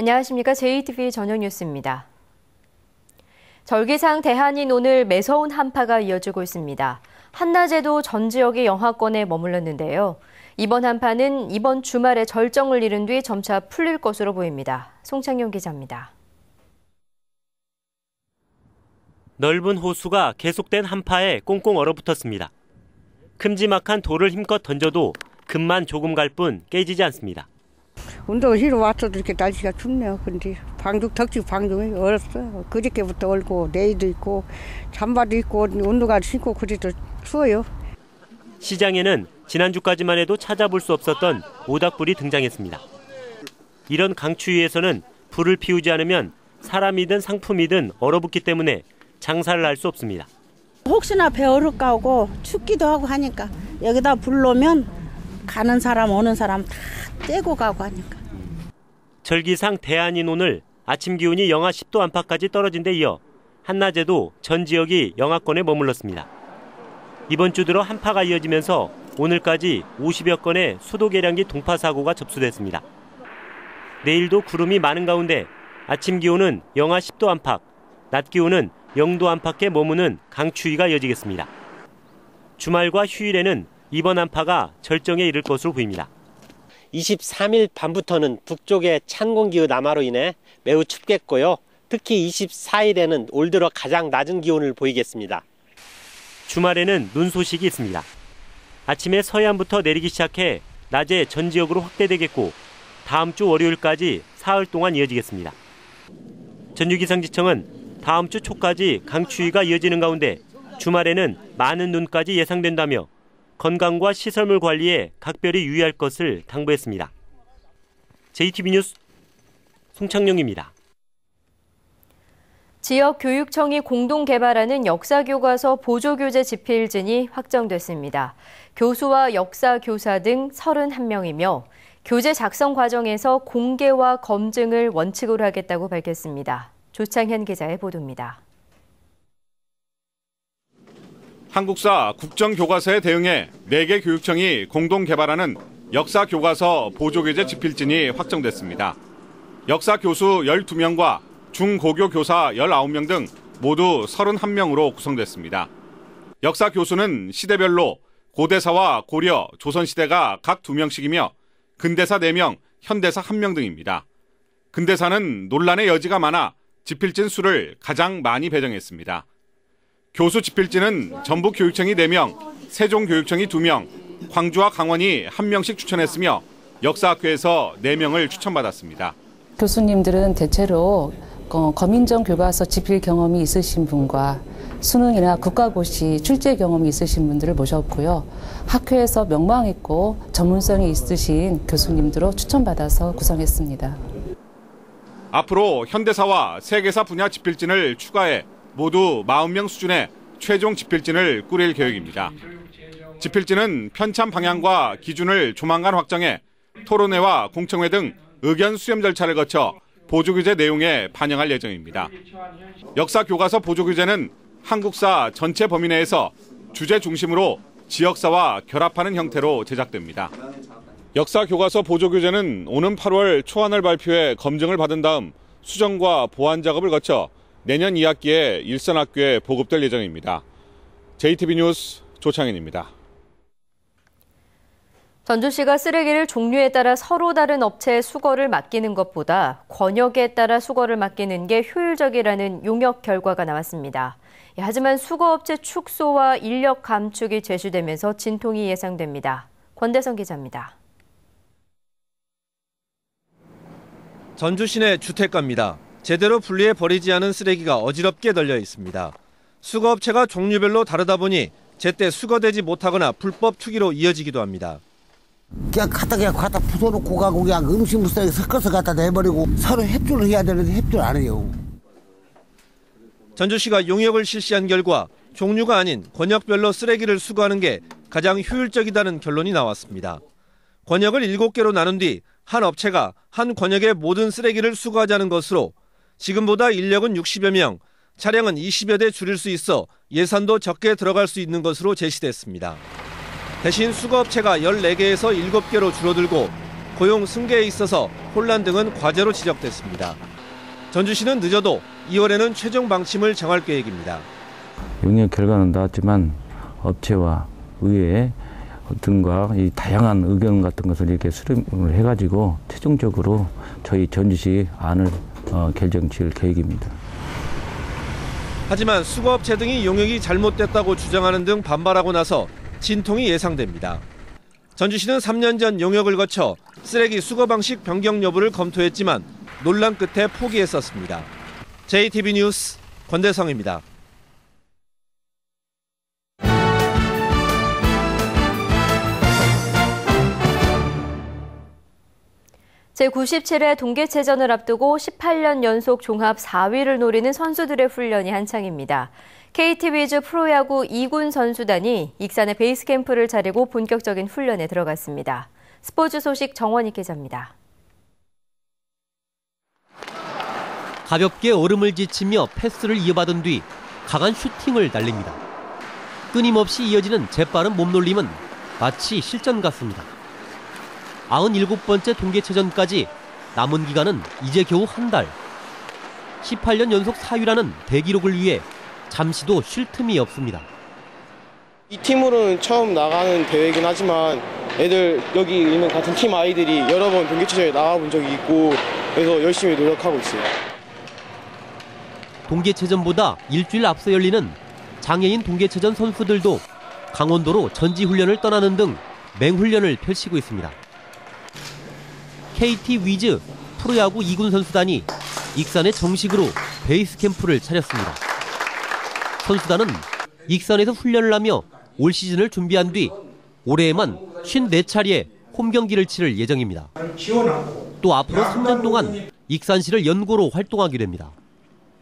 안녕하십니까. JTV 저녁 뉴스입니다. 절기상 대한인 오늘 매서운 한파가 이어지고 있습니다. 한낮에도 전 지역이 영하권에 머물렀는데요. 이번 한파는 이번 주말에 절정을 이룬 뒤 점차 풀릴 것으로 보입니다. 송창용 기자입니다. 넓은 호수가 계속된 한파에 꽁꽁 얼어붙었습니다. 큼지막한 돌을 힘껏 던져도 금만 조금 갈 뿐 깨지지 않습니다. 운동을 하러 왔어도 이렇게 날씨가 춥네요. 근데 덕지 방송이 얼었어. 그저께부터 얼고 내일도 있고 잠바도 있고 운동화 신고 그래도 추워요. 시장에는 지난주까지만 해도 찾아볼 수 없었던 모닥불이 등장했습니다. 이런 강추위에서는 불을 피우지 않으면 사람이든 상품이든 얼어붙기 때문에 장사를 할 수 없습니다. 혹시나 배 얼을까 하고 춥기도 하고 하니까 여기다 불 놓으면 가는 사람 오는 사람 다 떼고 가고 하니까. 절기상 대한인 오늘 아침 기온이 영하 10도 안팎까지 떨어진 데 이어 한낮에도 전 지역이 영하권에 머물렀습니다. 이번 주 들어 한파가 이어지면서 오늘까지 50여 건의 수도 계량기 동파 사고가 접수됐습니다. 내일도 구름이 많은 가운데 아침 기온은 영하 10도 안팎, 낮 기온은 0도 안팎에 머무는 강추위가 이어지겠습니다. 주말과 휴일에는 이번 한파가 절정에 이를 것으로 보입니다. 23일 밤부터는 북쪽의 찬 공기의 남하로 인해 매우 춥겠고요. 특히 24일에는 올 들어 가장 낮은 기온을 보이겠습니다. 주말에는 눈 소식이 있습니다. 아침에 서해안부터 내리기 시작해 낮에 전 지역으로 확대되겠고 다음 주 월요일까지 사흘 동안 이어지겠습니다. 전주기상지청은 다음 주 초까지 강추위가 이어지는 가운데 주말에는 많은 눈까지 예상된다며 건강과 시설물 관리에 각별히 유의할 것을 당부했습니다. JTB 뉴스 송창용입니다. 지역교육청이 공동 개발하는 역사교과서 보조교재 집필진이 확정됐습니다. 교수와 역사교사 등 31명이며 교재 작성 과정에서 공개와 검증을 원칙으로 하겠다고 밝혔습니다. 조창현 기자의 보도입니다. 한국사 국정교과서에 대응해 4개 교육청이 공동 개발하는 역사교과서 보조교재 집필진이 확정됐습니다. 역사 교수 12명과 중고교 교사 19명 등 모두 31명으로 구성됐습니다. 역사 교수는 시대별로 고대사와 고려, 조선시대가 각 2명씩이며 근대사 4명, 현대사 1명 등입니다. 근대사는 논란의 여지가 많아 집필진 수를 가장 많이 배정했습니다. 교수 집필진은 전북교육청이 4명, 세종교육청이 2명, 광주와 강원이 1명씩 추천했으며 역사학교에서 4명을 추천받았습니다. 교수님들은 대체로 검인정 교과서 집필 경험이 있으신 분과 수능이나 국가고시 출제 경험이 있으신 분들을 모셨고요. 학회에서 명망 있고 전문성이 있으신 교수님들로 추천받아서 구성했습니다. 앞으로 현대사와 세계사 분야 집필진을 추가해 모두 40명 수준의 최종 집필진을 꾸릴 계획입니다. 집필진은 편찬 방향과 기준을 조만간 확정해 토론회와 공청회 등 의견 수렴 절차를 거쳐 보조교재 내용에 반영할 예정입니다. 역사교과서 보조교재는 한국사 전체 범위 내에서 주제 중심으로 지역사와 결합하는 형태로 제작됩니다. 역사교과서 보조교재는 오는 8월 초안을 발표해 검증을 받은 다음 수정과 보완 작업을 거쳐 내년 2학기에 일선학교에 보급될 예정입니다. JTB 뉴스 조창현입니다. 전주시가 쓰레기를 종류에 따라 서로 다른 업체에 수거를 맡기는 것보다 권역에 따라 수거를 맡기는 게 효율적이라는 용역 결과가 나왔습니다. 하지만 수거업체 축소와 인력 감축이 제시되면서 진통이 예상됩니다. 권대성 기자입니다. 전주시 내 주택가입니다. 제대로 분리해 버리지 않은 쓰레기가 어지럽게 널려 있습니다. 수거업체가 종류별로 다르다 보니 제때 수거되지 못하거나 불법 투기로 이어지기도 합니다. 그냥 갖다 부숴놓고 가고 그냥 음식물 쓰레기 섞어서 갖다 내버리고 서로 협조를 해야 되는데 협조를 안 해요. 전주시가 용역을 실시한 결과 종류가 아닌 권역별로 쓰레기를 수거하는 게 가장 효율적이다는 결론이 나왔습니다. 권역을 7개로 나눈 뒤 한 업체가 한 권역의 모든 쓰레기를 수거하자는 것으로 지금보다 인력은 60여 명, 차량은 20여 대 줄일 수 있어 예산도 적게 들어갈 수 있는 것으로 제시됐습니다. 대신 수거업체가 14개에서 7개로 줄어들고 고용 승계에 있어서 혼란 등은 과제로 지적됐습니다. 전주시는 늦어도 2월에는 최종 방침을 정할 계획입니다. 용역 결과는 나왔지만 업체와 의회 등과 이 다양한 의견 같은 것을 이렇게 수렴을 해가지고 최종적으로 저희 전주시 안을 결정 지을 계획입니다. 하지만 수거업체 등이 용역이 잘못됐다고 주장하는 등 반발하고 나서 진통이 예상됩니다. 전주시는 3년 전 용역을 거쳐 쓰레기 수거 방식 변경 여부를 검토했지만 논란 끝에 포기했었습니다. JTB 뉴스 권대성입니다. 제97회 동계체전을 앞두고 18년 연속 종합 4위를 노리는 선수들의 훈련이 한창입니다. KT 위즈 프로야구 2군 선수단이 익산의 베이스 캠프를 차리고 본격적인 훈련에 들어갔습니다. 스포츠 소식 정원희 기자입니다. 가볍게 얼음을 지치며 패스를 이어받은 뒤 강한 슈팅을 날립니다. 끊임없이 이어지는 재빠른 몸놀림은 마치 실전 같습니다. 97번째 동계체전까지 남은 기간은 이제 겨우 한 달. 18년 연속 4위라는 대기록을 위해 잠시도 쉴 틈이 없습니다. 이 팀으로는 처음 나가는 대회이긴 하지만 애들 여기 있는 같은 팀 아이들이 여러 번 동계체전에 나가본 적이 있고 그래서 열심히 노력하고 있어요. 동계체전보다 일주일 앞서 열리는 장애인 동계체전 선수들도 강원도로 전지훈련을 떠나는 등 맹훈련을 펼치고 있습니다. KT 위즈 프로야구 2군 선수단이 익산에 정식으로 베이스 캠프를 차렸습니다. 선수단은 익산에서 훈련을 하며 올 시즌을 준비한 뒤 올해에만 54차례의 홈 경기를 치를 예정입니다. 또 앞으로 3년 동안 익산시를 연고로 활동하게 됩니다.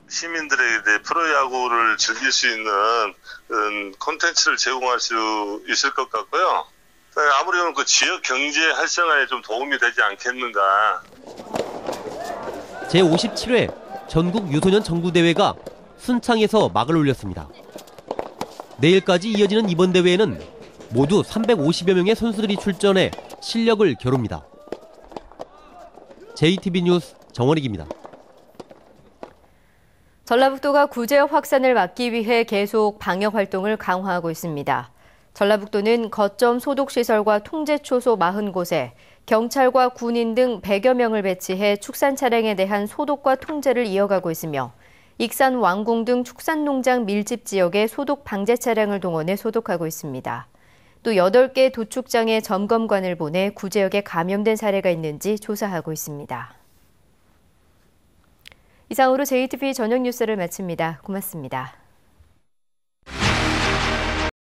시민들에게 프로야구를 즐길 수 있는 콘텐츠를 제공할 수 있을 것 같고요. 아무래도 그 지역 경제 활성화에 좀 도움이 되지 않겠는가. 제57회 전국 유소년 정구대회가 순창에서 막을 올렸습니다. 내일까지 이어지는 이번 대회에는 모두 350여 명의 선수들이 출전해 실력을 겨룹니다. JTB 뉴스 정원익입니다. 전라북도가 구제 확산을 막기 위해 계속 방역 활동을 강화하고 있습니다. 전라북도는 거점 소독시설과 통제초소 40곳에 경찰과 군인 등 100여 명을 배치해 축산 차량에 대한 소독과 통제를 이어가고 있으며 익산 왕궁 등 축산농장 밀집 지역에 소독 방제 차량을 동원해 소독하고 있습니다. 또 8개 도축장에 점검관을 보내 구제역에 감염된 사례가 있는지 조사하고 있습니다. 이상으로 JTB 저녁 뉴스를 마칩니다. 고맙습니다.